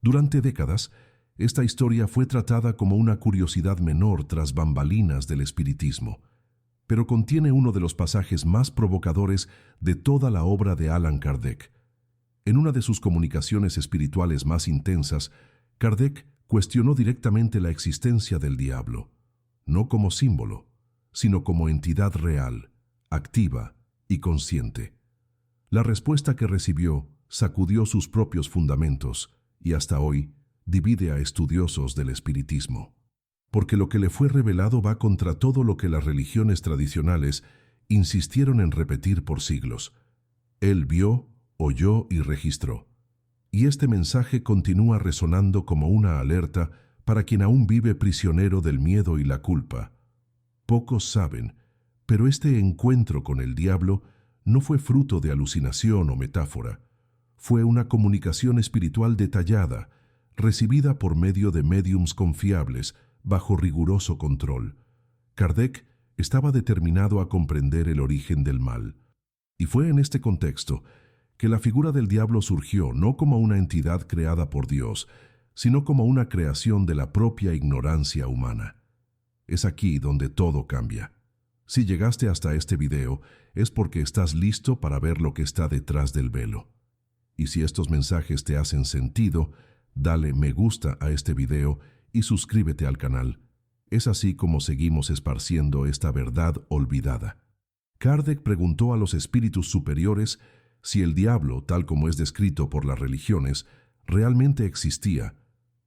Durante décadas, esta historia fue tratada como una curiosidad menor tras bambalinas del espiritismo, pero contiene uno de los pasajes más provocadores de toda la obra de Allan Kardec. En una de sus comunicaciones espirituales más intensas, Kardec cuestionó directamente la existencia del diablo, no como símbolo, sino como entidad real, activa y consciente. La respuesta que recibió sacudió sus propios fundamentos y hasta hoy divide a estudiosos del espiritismo, porque lo que le fue revelado va contra todo lo que las religiones tradicionales insistieron en repetir por siglos. Él vio, oyó y registró. Y este mensaje continúa resonando como una alerta para quien aún vive prisionero del miedo y la culpa. Pocos saben, pero este encuentro con el diablo no fue fruto de alucinación o metáfora. Fue una comunicación espiritual detallada, recibida por medio de médiums confiables, bajo riguroso control. Kardec estaba determinado a comprender el origen del mal. Y fue en este contexto que la figura del diablo surgió no como una entidad creada por Dios, sino como una creación de la propia ignorancia humana. Es aquí donde todo cambia. Si llegaste hasta este video, es porque estás listo para ver lo que está detrás del velo. Y si estos mensajes te hacen sentido, dale me gusta a este video y suscríbete al canal. Es así como seguimos esparciendo esta verdad olvidada. Kardec preguntó a los espíritus superiores si el diablo, tal como es descrito por las religiones, realmente existía.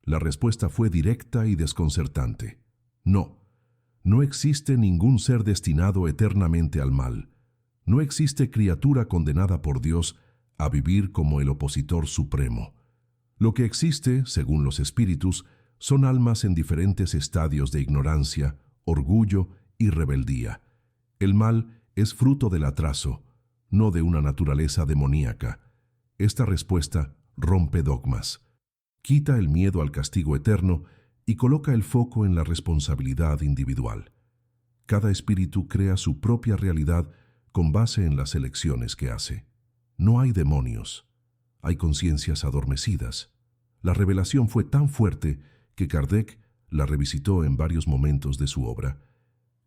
La respuesta fue directa y desconcertante. No, no existe ningún ser destinado eternamente al mal. No existe criatura condenada por Dios a vivir como el opositor supremo. Lo que existe, según los espíritus, son almas en diferentes estadios de ignorancia, orgullo y rebeldía. El mal es fruto del atraso, no de una naturaleza demoníaca. Esta respuesta rompe dogmas, quita el miedo al castigo eterno y coloca el foco en la responsabilidad individual. Cada espíritu crea su propia realidad con base en las elecciones que hace. No hay demonios, hay conciencias adormecidas. La revelación fue tan fuerte que Kardec la revisitó en varios momentos de su obra.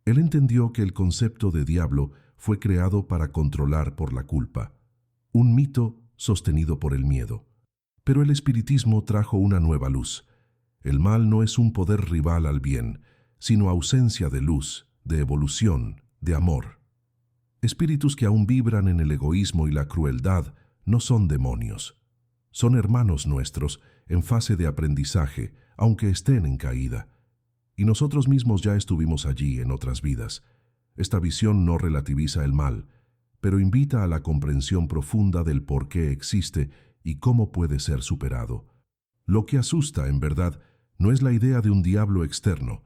Él entendió que el concepto de diablo fue creado para controlar por la culpa, un mito sostenido por el miedo. Pero el espiritismo trajo una nueva luz. El mal no es un poder rival al bien, sino ausencia de luz, de evolución, de amor. Espíritus que aún vibran en el egoísmo y la crueldad no son demonios. Son hermanos nuestros en fase de aprendizaje, aunque estén en caída. Y nosotros mismos ya estuvimos allí en otras vidas. Esta visión no relativiza el mal, pero invita a la comprensión profunda del por qué existe y cómo puede ser superado. Lo que asusta, en verdad, no es la idea de un diablo externo,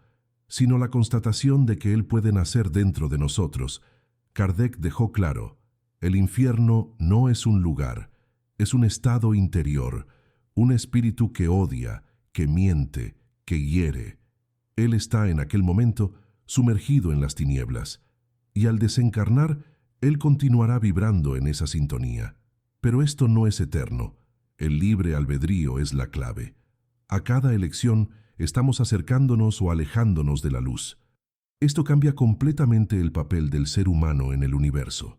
sino la constatación de que él puede nacer dentro de nosotros. Kardec dejó claro, el infierno no es un lugar, es un estado interior, un espíritu que odia, que miente, que hiere. Él está en aquel momento sumergido en las tinieblas, y al desencarnar, él continuará vibrando en esa sintonía. Pero esto no es eterno. El libre albedrío es la clave. A cada elección estamos acercándonos o alejándonos de la luz. Esto cambia completamente el papel del ser humano en el universo.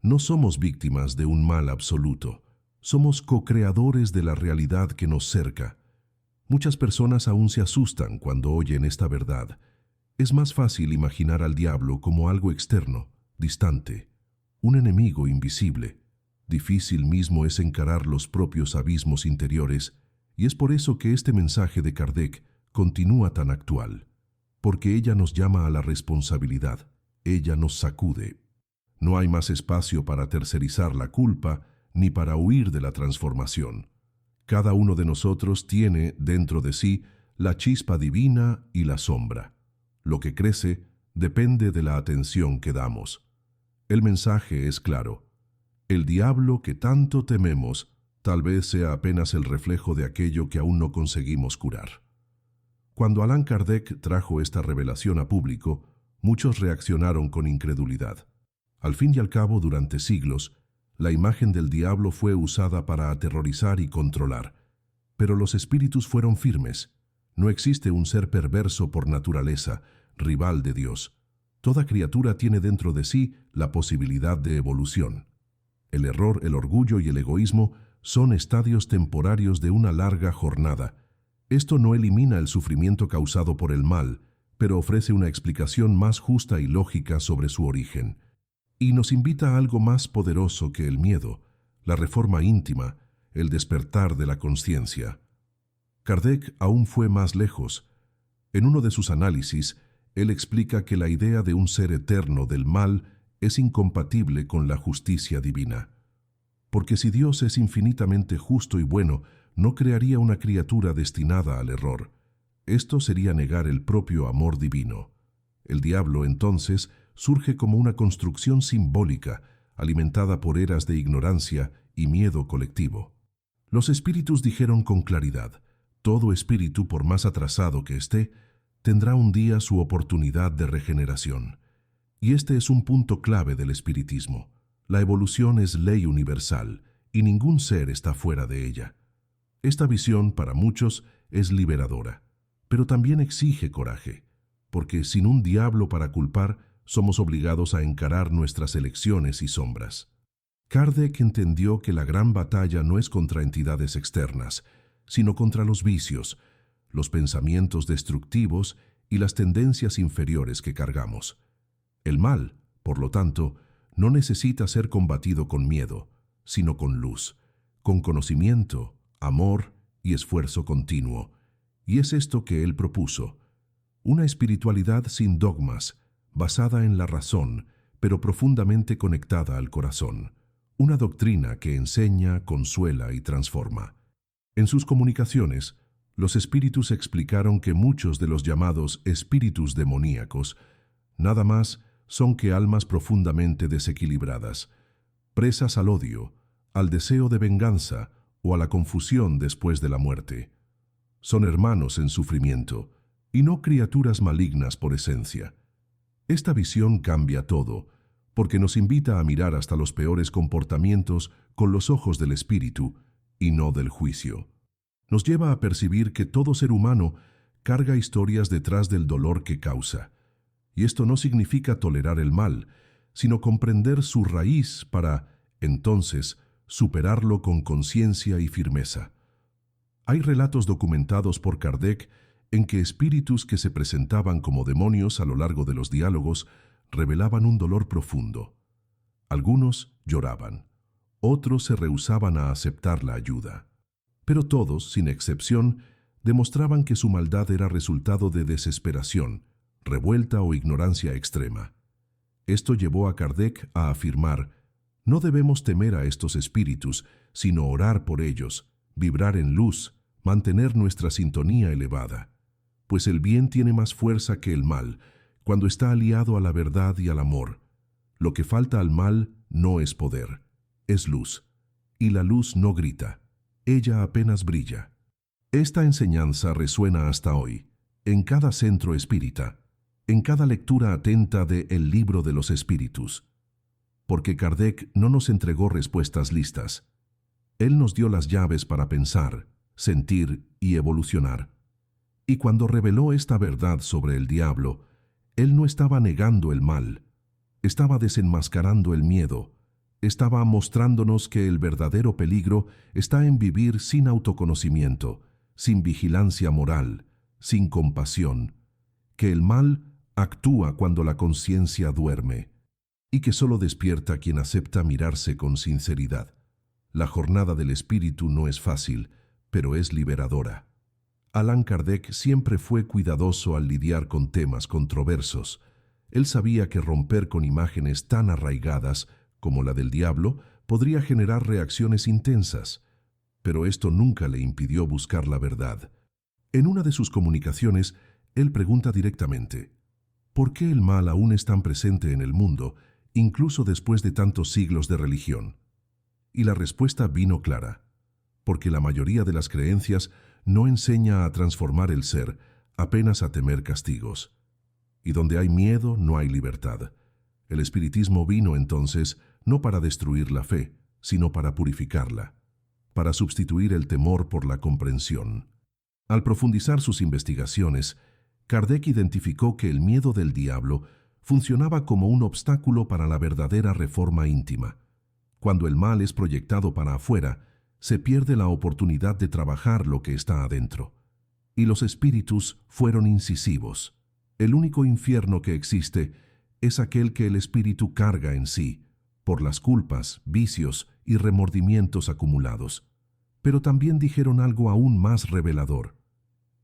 No somos víctimas de un mal absoluto. Somos co-creadores de la realidad que nos cerca. Muchas personas aún se asustan cuando oyen esta verdad. Es más fácil imaginar al diablo como algo externo, distante, un enemigo invisible. Difícil mismo es encarar los propios abismos interiores, y es por eso que este mensaje de Kardec continúa tan actual, porque ella nos llama a la responsabilidad, ella nos sacude. No hay más espacio para tercerizar la culpa ni para huir de la transformación. Cada uno de nosotros tiene dentro de sí la chispa divina y la sombra. Lo que crece depende de la atención que damos. El mensaje es claro. El diablo que tanto tememos tal vez sea apenas el reflejo de aquello que aún no conseguimos curar. Cuando Allan Kardec trajo esta revelación a público, muchos reaccionaron con incredulidad. Al fin y al cabo, durante siglos, la imagen del diablo fue usada para aterrorizar y controlar. pero los espíritus fueron firmes. No existe un ser perverso por naturaleza, rival de Dios. Toda criatura tiene dentro de sí la posibilidad de evolución. El error, el orgullo y el egoísmo son estadios temporarios de una larga jornada. Esto no elimina el sufrimiento causado por el mal, pero ofrece una explicación más justa y lógica sobre su origen. Y nos invita a algo más poderoso que el miedo, la reforma íntima, el despertar de la conciencia. Kardec aún fue más lejos. En uno de sus análisis, él explica que la idea de un ser eterno del mal es incompatible con la justicia divina. Porque si Dios es infinitamente justo y bueno, no crearía una criatura destinada al error. Esto sería negar el propio amor divino. El diablo, entonces, surge como una construcción simbólica, alimentada por eras de ignorancia y miedo colectivo. Los espíritus dijeron con claridad: todo espíritu, por más atrasado que esté, tendrá un día su oportunidad de regeneración. Y este es un punto clave del espiritismo. La evolución es ley universal, y ningún ser está fuera de ella. Esta visión, para muchos, es liberadora, pero también exige coraje, porque sin un diablo para culpar, somos obligados a encarar nuestras elecciones y sombras. Kardec entendió que la gran batalla no es contra entidades externas, sino contra los vicios, los pensamientos destructivos y las tendencias inferiores que cargamos. El mal, por lo tanto, no necesita ser combatido con miedo, sino con luz, con conocimiento, amor y esfuerzo continuo. Y es esto que él propuso: una espiritualidad sin dogmas, basada en la razón, pero profundamente conectada al corazón. Una doctrina que enseña, consuela y transforma. En sus comunicaciones, los espíritus explicaron que muchos de los llamados espíritus demoníacos nada más son que almas profundamente desequilibradas, presas al odio, al deseo de venganza o a la confusión después de la muerte. Son hermanos en sufrimiento y no criaturas malignas por esencia. Esta visión cambia todo, porque nos invita a mirar hasta los peores comportamientos con los ojos del espíritu y no del juicio. Nos lleva a percibir que todo ser humano carga historias detrás del dolor que causa. Y esto no significa tolerar el mal, sino comprender su raíz para, entonces, superarlo con conciencia y firmeza. Hay relatos documentados por Kardec en que espíritus que se presentaban como demonios a lo largo de los diálogos revelaban un dolor profundo. Algunos lloraban, otros se rehúsaban a aceptar la ayuda. Pero todos, sin excepción, demostraban que su maldad era resultado de desesperación, revuelta o ignorancia extrema. Esto llevó a Kardec a afirmar: no debemos temer a estos espíritus, sino orar por ellos, vibrar en luz, mantener nuestra sintonía elevada. Pues el bien tiene más fuerza que el mal, cuando está aliado a la verdad y al amor. Lo que falta al mal no es poder, es luz. Y la luz no grita, ella apenas brilla. Esta enseñanza resuena hasta hoy, en cada centro espírita, en cada lectura atenta de El Libro de los Espíritus. Porque Kardec no nos entregó respuestas listas. Él nos dio las llaves para pensar, sentir y evolucionar. Y cuando reveló esta verdad sobre el diablo, él no estaba negando el mal, estaba desenmascarando el miedo, estaba mostrándonos que el verdadero peligro está en vivir sin autoconocimiento, sin vigilancia moral, sin compasión, que el mal actúa cuando la conciencia duerme y que solo despierta quien acepta mirarse con sinceridad. La jornada del espíritu no es fácil, pero es liberadora. Allan Kardec siempre fue cuidadoso al lidiar con temas controversos. Él sabía que romper con imágenes tan arraigadas como la del diablo podría generar reacciones intensas, pero esto nunca le impidió buscar la verdad. En una de sus comunicaciones, él pregunta directamente: ¿por qué el mal aún es tan presente en el mundo, incluso después de tantos siglos de religión? Y la respuesta vino clara: porque la mayoría de las creencias no enseña a transformar el ser, apenas a temer castigos. Y donde hay miedo no hay libertad. El espiritismo vino entonces no para destruir la fe, sino para purificarla, para sustituir el temor por la comprensión. Al profundizar sus investigaciones, Kardec identificó que el miedo del diablo funcionaba como un obstáculo para la verdadera reforma íntima. Cuando el mal es proyectado para afuera, se pierde la oportunidad de trabajar lo que está adentro. Y los espíritus fueron incisivos. El único infierno que existe es aquel que el espíritu carga en sí, por las culpas, vicios y remordimientos acumulados. Pero también dijeron algo aún más revelador.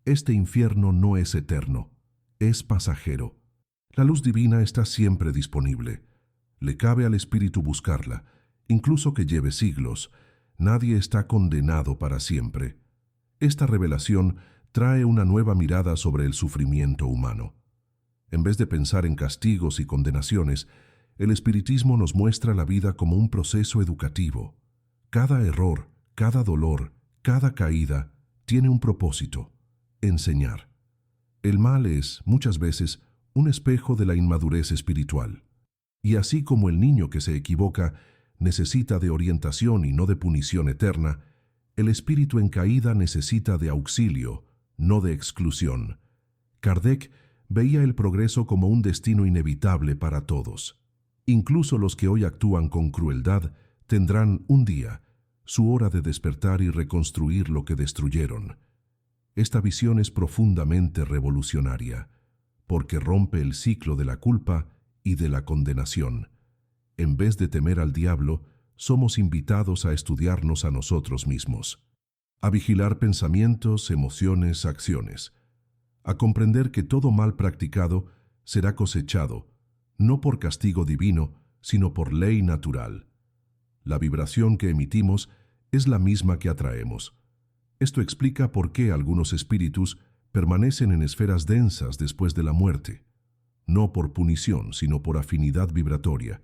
Este infierno no es eterno, es pasajero. La luz divina está siempre disponible. Le cabe al espíritu buscarla, incluso que lleve siglos. Nadie está condenado para siempre. Esta revelación trae una nueva mirada sobre el sufrimiento humano. En vez de pensar en castigos y condenaciones, el espiritismo nos muestra la vida como un proceso educativo. Cada error, cada dolor, cada caída tiene un propósito: enseñar. El mal es, muchas veces, un espejo de la inmadurez espiritual. Y así como el niño que se equivoca necesita de orientación y no de punición eterna, el espíritu en caída necesita de auxilio, no de exclusión. Kardec veía el progreso como un destino inevitable para todos. Incluso los que hoy actúan con crueldad tendrán un día su hora de despertar y reconstruir lo que destruyeron. Esta visión es profundamente revolucionaria, porque rompe el ciclo de la culpa y de la condenación. En vez de temer al diablo, somos invitados a estudiarnos a nosotros mismos, a vigilar pensamientos, emociones, acciones, a comprender que todo mal practicado será cosechado, no por castigo divino, sino por ley natural. La vibración que emitimos es la misma que atraemos. Esto explica por qué algunos espíritus permanecen en esferas densas después de la muerte, no por punición, sino por afinidad vibratoria,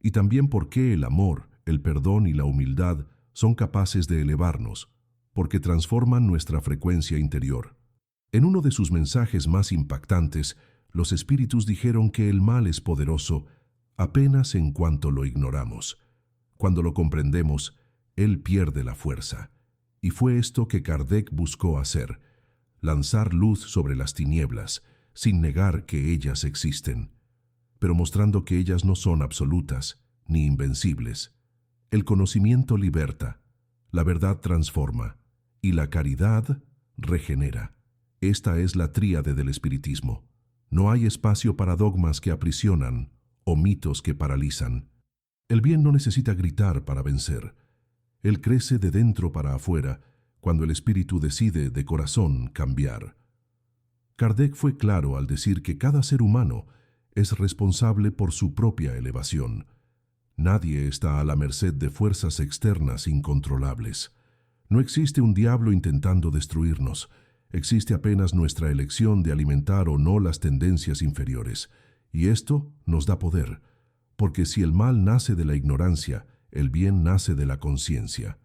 y también por qué el amor, el perdón y la humildad son capaces de elevarnos, porque transforman nuestra frecuencia interior. En uno de sus mensajes más impactantes, los espíritus dijeron que el mal es poderoso apenas en cuanto lo ignoramos. Cuando lo comprendemos, él pierde la fuerza. Y fue esto que Kardec buscó hacer: lanzar luz sobre las tinieblas, sin negar que ellas existen, pero mostrando que ellas no son absolutas ni invencibles. El conocimiento liberta, la verdad transforma y la caridad regenera. Esta es la tríade del espiritismo. No hay espacio para dogmas que aprisionan o mitos que paralizan. El bien no necesita gritar para vencer. Él crece de dentro para afuera cuando el espíritu decide de corazón cambiar. Kardec fue claro al decir que cada ser humano es responsable por su propia elevación. Nadie está a la merced de fuerzas externas incontrolables. No existe un diablo intentando destruirnos. Existe apenas nuestra elección de alimentar o no las tendencias inferiores. Y esto nos da poder, porque si el mal nace de la ignorancia, el bien nace de la conciencia.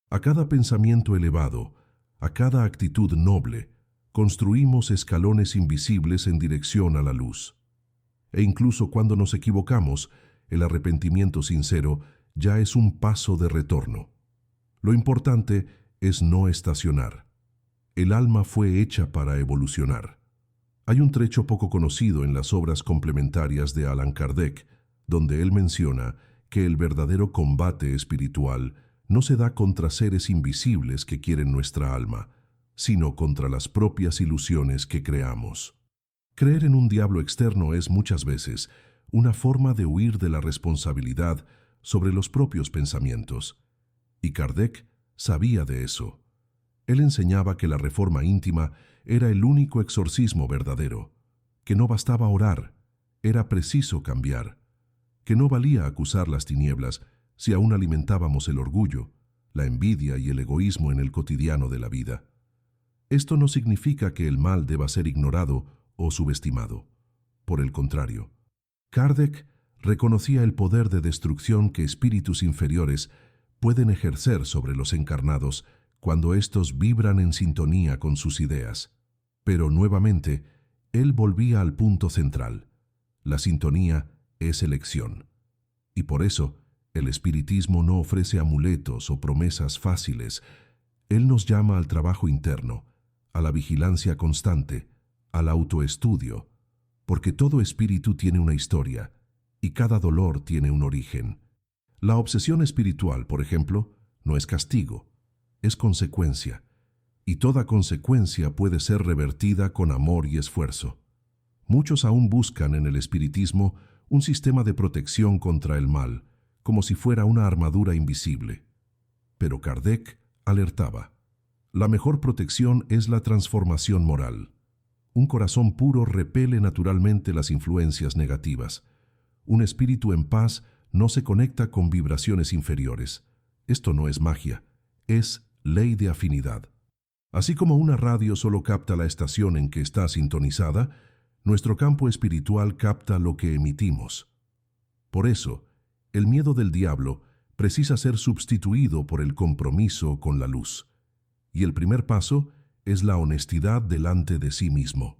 A cada pensamiento elevado, a cada actitud noble, construimos escalones invisibles en dirección a la luz. E incluso cuando nos equivocamos, el arrepentimiento sincero ya es un paso de retorno. Lo importante es no estacionar. El alma fue hecha para evolucionar. Hay un trecho poco conocido en las obras complementarias de Allan Kardec, donde él menciona que el verdadero combate espiritual no se da contra seres invisibles que quieren nuestra alma, sino contra las propias ilusiones que creamos. Creer en un diablo externo es muchas veces una forma de huir de la responsabilidad sobre los propios pensamientos. Y Kardec sabía de eso. Él enseñaba que la reforma íntima era el único exorcismo verdadero, que no bastaba orar, era preciso cambiar, que no valía acusar las tinieblas si aún alimentábamos el orgullo, la envidia y el egoísmo en el cotidiano de la vida. Esto no significa que el mal deba ser ignorado o subestimado. Por el contrario, Kardec reconocía el poder de destrucción que espíritus inferiores pueden ejercer sobre los encarnados cuando éstos vibran en sintonía con sus ideas. Pero nuevamente, él volvía al punto central. La sintonía es elección. Y por eso, El espiritismo no ofrece amuletos o promesas fáciles. Él nos llama al trabajo interno, a la vigilancia constante, al autoestudio, porque todo espíritu tiene una historia y cada dolor tiene un origen. La obsesión espiritual, por ejemplo, no es castigo, es consecuencia, y toda consecuencia puede ser revertida con amor y esfuerzo. Muchos aún buscan en el espiritismo un sistema de protección contra el mal, como si fuera una armadura invisible. Pero Kardec alertaba: la mejor protección es la transformación moral. Un corazón puro repele naturalmente las influencias negativas. Un espíritu en paz no se conecta con vibraciones inferiores. Esto no es magia, es ley de afinidad. Así como una radio solo capta la estación en que está sintonizada, nuestro campo espiritual capta lo que emitimos. Por eso, el miedo del diablo precisa ser sustituido por el compromiso con la luz. Y el primer paso es la honestidad delante de sí mismo.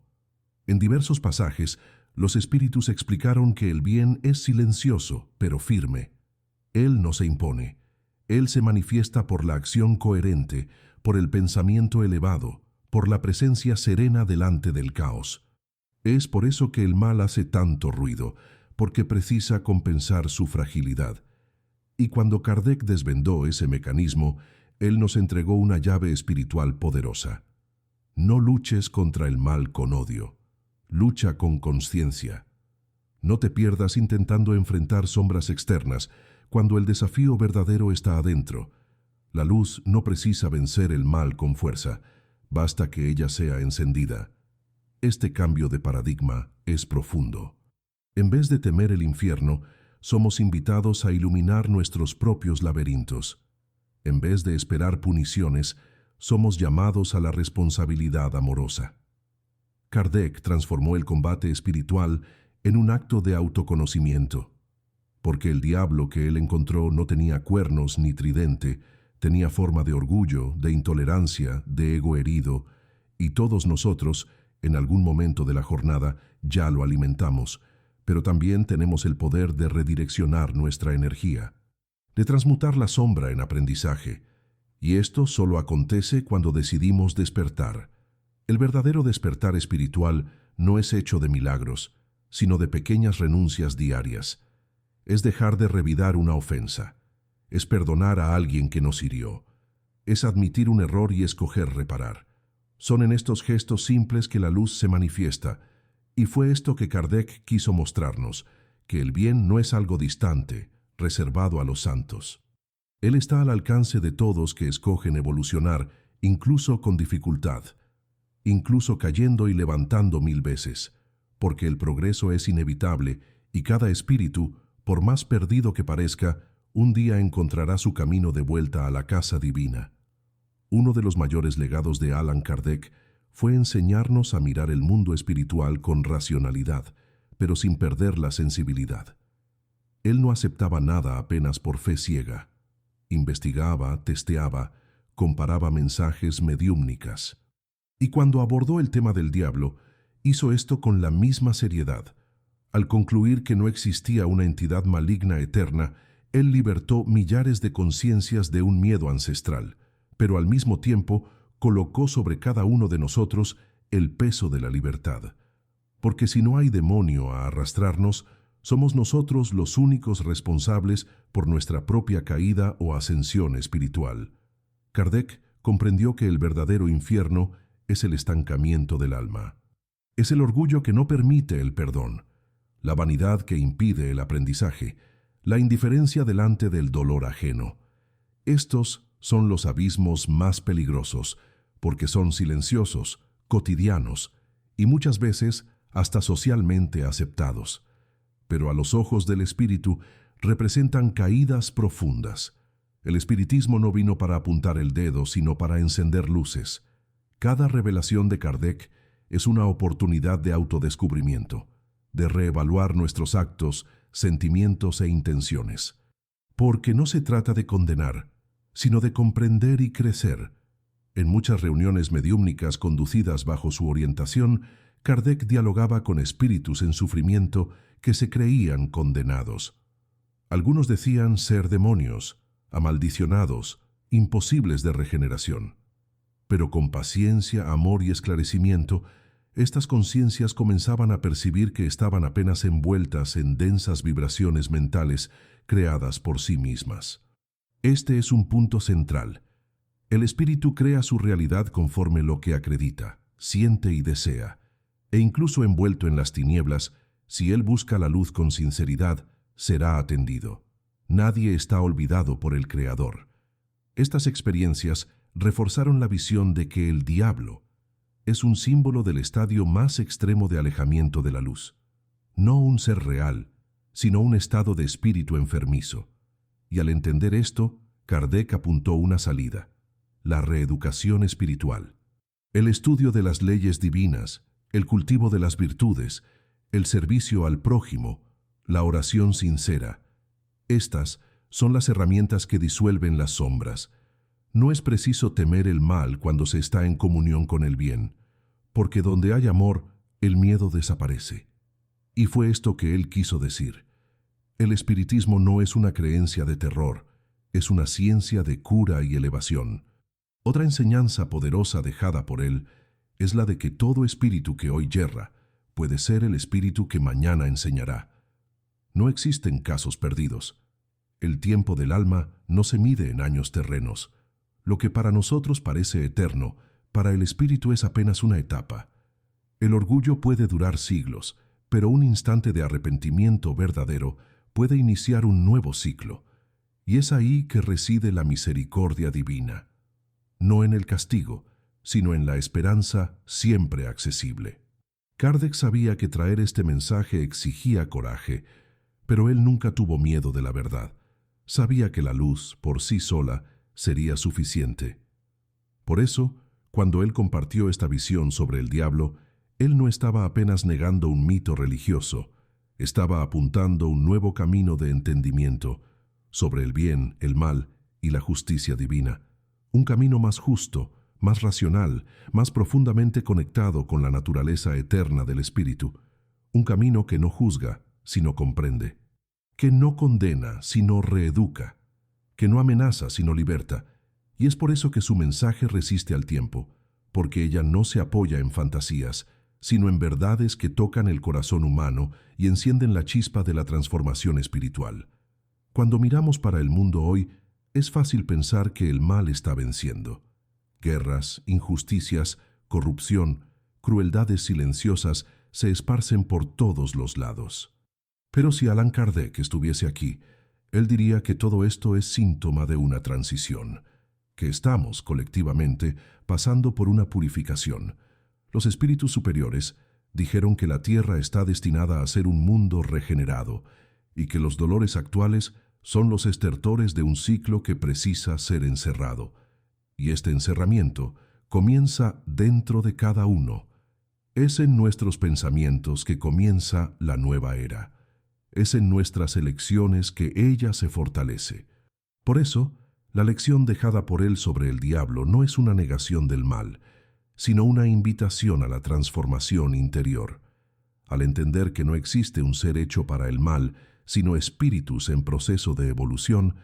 En diversos pasajes, los espíritus explicaron que el bien es silencioso, pero firme. Él no se impone. Él se manifiesta por la acción coherente, por el pensamiento elevado, por la presencia serena delante del caos. Es por eso que el mal hace tanto ruido, porque precisa compensar su fragilidad. Y cuando Kardec desvendó ese mecanismo, él nos entregó una llave espiritual poderosa. No luches contra el mal con odio. Lucha con conciencia. No te pierdas intentando enfrentar sombras externas, cuando el desafío verdadero está adentro. La luz no precisa vencer el mal con fuerza, basta que ella sea encendida. Este cambio de paradigma es profundo. En vez de temer el infierno, somos invitados a iluminar nuestros propios laberintos. En vez de esperar puniciones, somos llamados a la responsabilidad amorosa. Kardec transformó el combate espiritual en un acto de autoconocimiento, porque el diablo que él encontró no tenía cuernos ni tridente, tenía forma de orgullo, de intolerancia, de ego herido, y todos nosotros, en algún momento de la jornada, ya lo alimentamos, pero también tenemos el poder de redireccionar nuestra energía, de transmutar la sombra en aprendizaje, y esto solo acontece cuando decidimos despertar. El verdadero despertar espiritual no es hecho de milagros, sino de pequeñas renuncias diarias. Es dejar de revidar una ofensa, es perdonar a alguien que nos hirió, es admitir un error y escoger reparar. Son en estos gestos simples que la luz se manifiesta, y fue esto que Kardec quiso mostrarnos, que el bien no es algo distante, reservado a los santos. Él está al alcance de todos que escogen evolucionar, incluso con dificultad, incluso cayendo y levantando 1000 veces, porque el progreso es inevitable y cada espíritu, por más perdido que parezca, un día encontrará su camino de vuelta a la casa divina. Uno de los mayores legados de Allan Kardec fue enseñarnos a mirar el mundo espiritual con racionalidad, pero sin perder la sensibilidad. Él no aceptaba nada apenas por fe ciega. Investigaba, testeaba, comparaba mensajes mediúmnicas. Y cuando abordó el tema del diablo, hizo esto con la misma seriedad. Al concluir que no existía una entidad maligna eterna, él libertó millares de conciencias de un miedo ancestral, pero al mismo tiempo colocó sobre cada uno de nosotros el peso de la libertad. Porque si no hay demonio a arrastrarnos, somos nosotros los únicos responsables por nuestra propia caída o ascensión espiritual. Kardec comprendió que el verdadero infierno es el estancamiento del alma. Es el orgullo que no permite el perdón, la vanidad que impide el aprendizaje, la indiferencia delante del dolor ajeno. Estos son los abismos más peligrosos, porque son silenciosos, cotidianos y muchas veces hasta socialmente aceptados. Pero a los ojos del espíritu representan caídas profundas. El espiritismo no vino para apuntar el dedo, sino para encender luces. Cada revelación de Kardec es una oportunidad de autodescubrimiento, de reevaluar nuestros actos, sentimientos e intenciones. Porque no se trata de condenar, sino de comprender y crecer. En muchas reuniones mediúmnicas conducidas bajo su orientación, Kardec dialogaba con espíritus en sufrimiento que se creían condenados. Algunos decían ser demonios, amaldicionados, imposibles de regeneración. Pero con paciencia, amor y esclarecimiento, estas conciencias comenzaban a percibir que estaban apenas envueltas en densas vibraciones mentales creadas por sí mismas. Este es un punto central. El espíritu crea su realidad conforme lo que acredita, siente y desea, e incluso envuelto en las tinieblas, si él busca la luz con sinceridad, será atendido. Nadie está olvidado por el Creador. Estas experiencias reforzaron la visión de que el diablo es un símbolo del estadio más extremo de alejamiento de la luz. No un ser real, sino un estado de espíritu enfermizo. Y al entender esto, Kardec apuntó una salida: la reeducación espiritual. El estudio de las leyes divinas, el cultivo de las virtudes, el servicio al prójimo, la oración sincera. Estas son las herramientas que disuelven las sombras. No es preciso temer el mal cuando se está en comunión con el bien, porque donde hay amor, el miedo desaparece. Y fue esto que él quiso decir. El espiritismo no es una creencia de terror, es una ciencia de cura y elevación. Otra enseñanza poderosa dejada por él es la de que todo espíritu que hoy yerra puede ser el espíritu que mañana enseñará. No existen casos perdidos. El tiempo del alma no se mide en años terrenos. Lo que para nosotros parece eterno, para el espíritu es apenas una etapa. El orgullo puede durar siglos, pero un instante de arrepentimiento verdadero puede iniciar un nuevo ciclo. Y es ahí que reside la misericordia divina. No en el castigo, sino en la esperanza siempre accesible. Kardec sabía que traer este mensaje exigía coraje, pero él nunca tuvo miedo de la verdad. Sabía que la luz, por sí sola, sería suficiente. Por eso, cuando él compartió esta visión sobre el diablo, él no estaba apenas negando un mito religioso, estaba apuntando un nuevo camino de entendimiento sobre el bien, el mal y la justicia divina, un camino más justo, más racional, más profundamente conectado con la naturaleza eterna del espíritu, un camino que no juzga, sino comprende, que no condena, sino reeduca, que no amenaza, sino liberta. Y es por eso que su mensaje resiste al tiempo, porque ella no se apoya en fantasías, sino en verdades que tocan el corazón humano y encienden la chispa de la transformación espiritual. Cuando miramos para el mundo hoy, es fácil pensar que el mal está venciendo. Guerras, injusticias, corrupción, crueldades silenciosas se esparcen por todos los lados. Pero si Allan Kardec estuviese aquí, él diría que todo esto es síntoma de una transición, que estamos, colectivamente, pasando por una purificación. Los espíritus superiores dijeron que la tierra está destinada a ser un mundo regenerado y que los dolores actuales son los estertores de un ciclo que precisa ser encerrado. Y este encerramiento comienza dentro de cada uno. Es en nuestros pensamientos que comienza la nueva era. Es en nuestras elecciones que ella se fortalece. Por eso, la lección dejada por él sobre el diablo no es una negación del mal, sino una invitación a la transformación interior. Al entender que no existe un ser hecho para el mal, sino espíritus en proceso de evolución,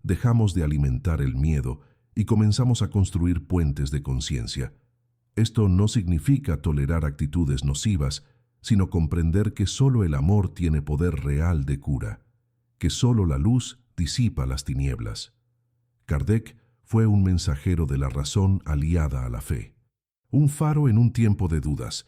dejamos de alimentar el miedo y comenzamos a construir puentes de conciencia. Esto no significa tolerar actitudes nocivas, sino comprender que solo el amor tiene poder real de cura, que solo la luz disipa las tinieblas. Kardec fue un mensajero de la razón aliada a la fe, un faro en un tiempo de dudas,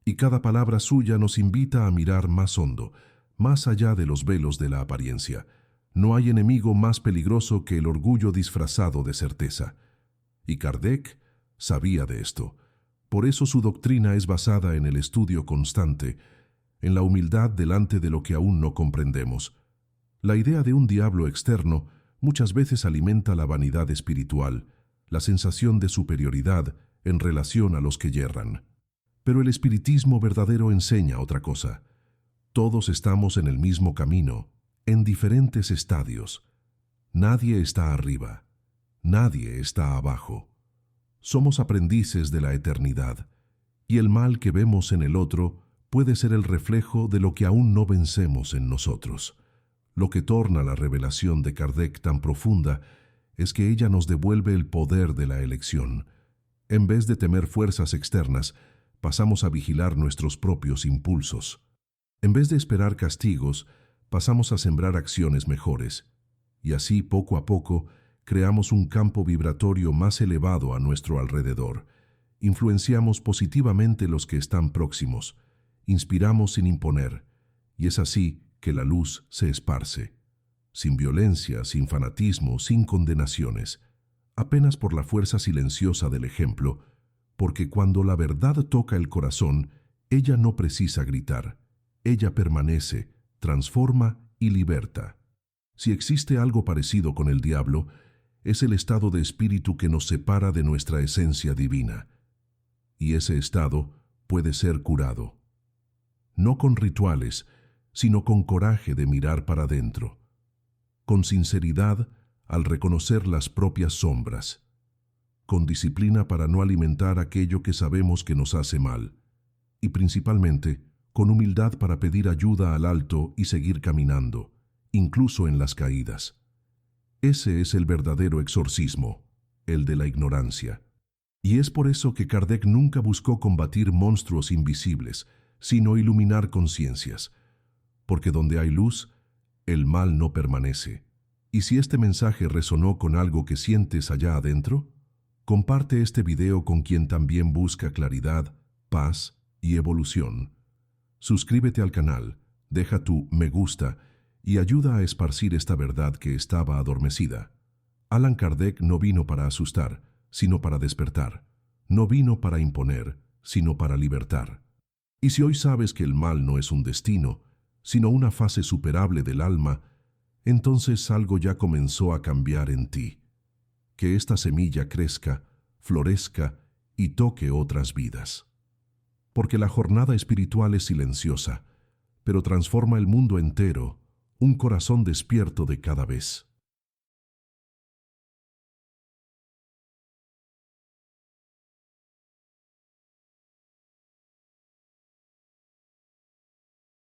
y cada palabra suya nos invita a mirar más hondo, más allá de los velos de la apariencia. No hay enemigo más peligroso que el orgullo disfrazado de certeza. Y Kardec sabía de esto. Por eso su doctrina es basada en el estudio constante, en la humildad delante de lo que aún no comprendemos. La idea de un diablo externo muchas veces alimenta la vanidad espiritual, la sensación de superioridad en relación a los que yerran. Pero el espiritismo verdadero enseña otra cosa. Todos estamos en el mismo camino, en diferentes estadios. Nadie está arriba, nadie está abajo. Somos aprendices de la eternidad, y el mal que vemos en el otro puede ser el reflejo de lo que aún no vencemos en nosotros. Lo que torna la revelación de Kardec tan profunda es que ella nos devuelve el poder de la elección. En vez de temer fuerzas externas, pasamos a vigilar nuestros propios impulsos. En vez de esperar castigos, pasamos a sembrar acciones mejores. Y así, poco a poco, creamos un campo vibratorio más elevado a nuestro alrededor. Influenciamos positivamente los que están próximos. Inspiramos sin imponer. Y es así que la luz se esparce. Sin violencia, sin fanatismo, sin condenaciones. Apenas por la fuerza silenciosa del ejemplo, porque cuando la verdad toca el corazón, ella no precisa gritar. Ella permanece, transforma y liberta. Si existe algo parecido con el diablo, es el estado de espíritu que nos separa de nuestra esencia divina. Y ese estado puede ser curado. No con rituales, sino con coraje de mirar para adentro. Con sinceridad al reconocer las propias sombras. Con disciplina para no alimentar aquello que sabemos que nos hace mal. Y principalmente, con humildad para pedir ayuda al alto y seguir caminando, incluso en las caídas. Ese es el verdadero exorcismo, el de la ignorancia. Y es por eso que Kardec nunca buscó combatir monstruos invisibles, sino iluminar conciencias. Porque donde hay luz, el mal no permanece. Y si este mensaje resonó con algo que sientes allá adentro, comparte este video con quien también busca claridad, paz y evolución. Suscríbete al canal, deja tu me gusta y ayuda a esparcir esta verdad que estaba adormecida. Allan Kardec no vino para asustar, sino para despertar. No vino para imponer, sino para libertar. Y si hoy sabes que el mal no es un destino, sino una fase superable del alma, entonces algo ya comenzó a cambiar en ti. Que esta semilla crezca, florezca y toque otras vidas. Porque la jornada espiritual es silenciosa, pero transforma el mundo entero, un corazón despierto de cada vez.